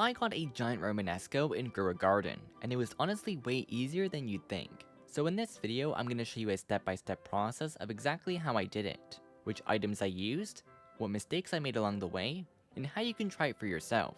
I got a giant Romanesco in Grow a Garden, and it was honestly way easier than you'd think. So in this video, I'm going to show you a step-by-step process of exactly how I did it, which items I used, what mistakes I made along the way, and how you can try it for yourself.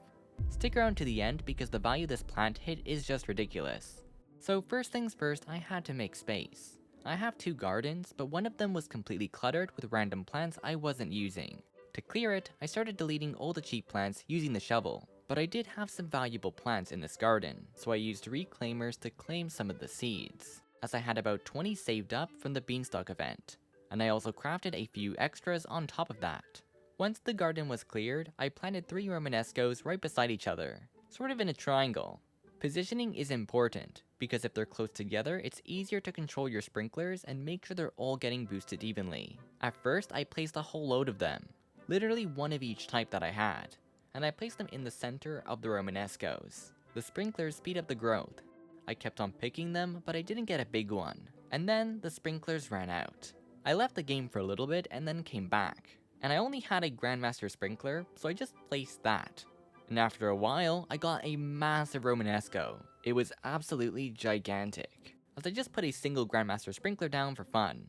Stick around to the end because the value this plant hit is just ridiculous. So first things first, I had to make space. I have 2 gardens, but one of them was completely cluttered with random plants I wasn't using. To clear it, I started deleting all the cheap plants using the shovel. But I did have some valuable plants in this garden, so I used reclaimers to claim some of the seeds, as I had about 20 saved up from the beanstalk event. And I also crafted a few extras on top of that. Once the garden was cleared, I planted 3 Romanescos right beside each other, sort of in a triangle. Positioning is important, because if they're close together, it's easier to control your sprinklers and make sure they're all getting boosted evenly. At first, I placed a whole load of them, literally one of each type that I had, and I placed them in the center of the Romanescos. The sprinklers speed up the growth. I kept on picking them, but I didn't get a big one, and then the sprinklers ran out. I left the game for a little bit and then came back, and I only had a Grandmaster sprinkler, so I just placed that. And after a while, I got a massive Romanesco. It was absolutely gigantic, as I just put a single Grandmaster sprinkler down for fun.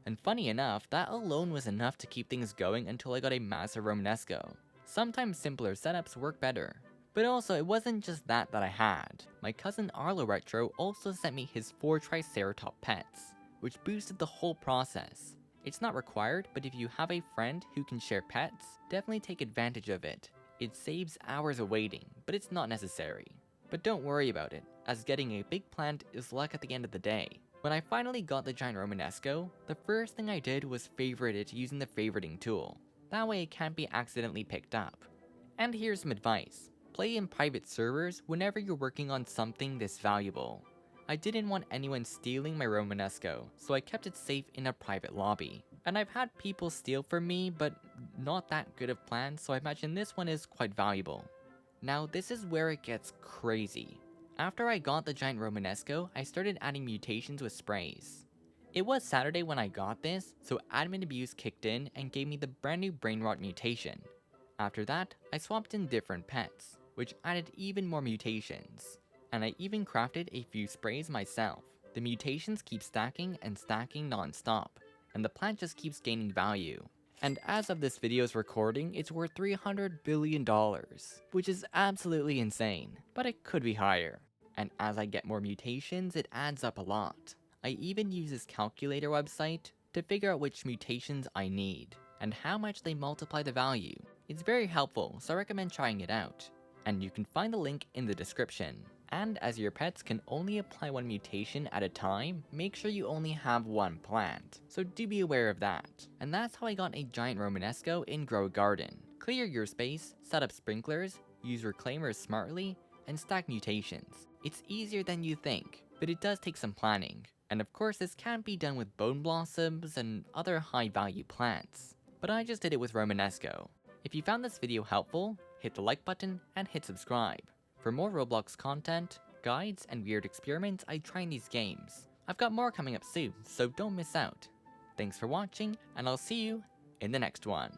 And funny enough, that alone was enough to keep things going until I got a massive Romanesco. Sometimes simpler setups work better. But also, it wasn't just that I had. My cousin Arlo Retro also sent me his 4 Triceratop pets, which boosted the whole process. It's not required, but if you have a friend who can share pets, definitely take advantage of it. It saves hours of waiting, but it's not necessary. But don't worry about it, as getting a big plant is luck at the end of the day. When I finally got the giant Romanesco, the first thing I did was favorite it using the favoriting tool. That way it can't be accidentally picked up. And here's some advice. Play in private servers whenever you're working on something this valuable. I didn't want anyone stealing my Romanesco, so I kept it safe in a private lobby. And I've had people steal from me, but not that good of plans, so I imagine this one is quite valuable. Now this is where it gets crazy. After I got the giant Romanesco, I started adding mutations with sprays. It was Saturday when I got this, so admin abuse kicked in and gave me the brand new brain rot mutation. After that, I swapped in different pets, which added even more mutations. And I even crafted a few sprays myself. The mutations keep stacking and stacking non-stop, and the plant just keeps gaining value. And as of this video's recording, it's worth $300 billion, which is absolutely insane, but it could be higher. And as I get more mutations, it adds up a lot. I even use this calculator website to figure out which mutations I need, and how much they multiply the value. It's very helpful, so I recommend trying it out. And you can find the link in the description. And as your pets can only apply 1 mutation at a time, make sure you only have 1 plant, so do be aware of that. And that's how I got a giant Romanesco in Grow a Garden. Clear your space, set up sprinklers, use reclaimers smartly, and stack mutations. It's easier than you think, but it does take some planning. And of course this can't be done with bone blossoms and other high value plants. But I just did it with Romanesco. If you found this video helpful, hit the like button and hit subscribe. For more Roblox content, guides, and weird experiments I try in these games. I've got more coming up soon, so don't miss out. Thanks for watching, and I'll see you in the next one.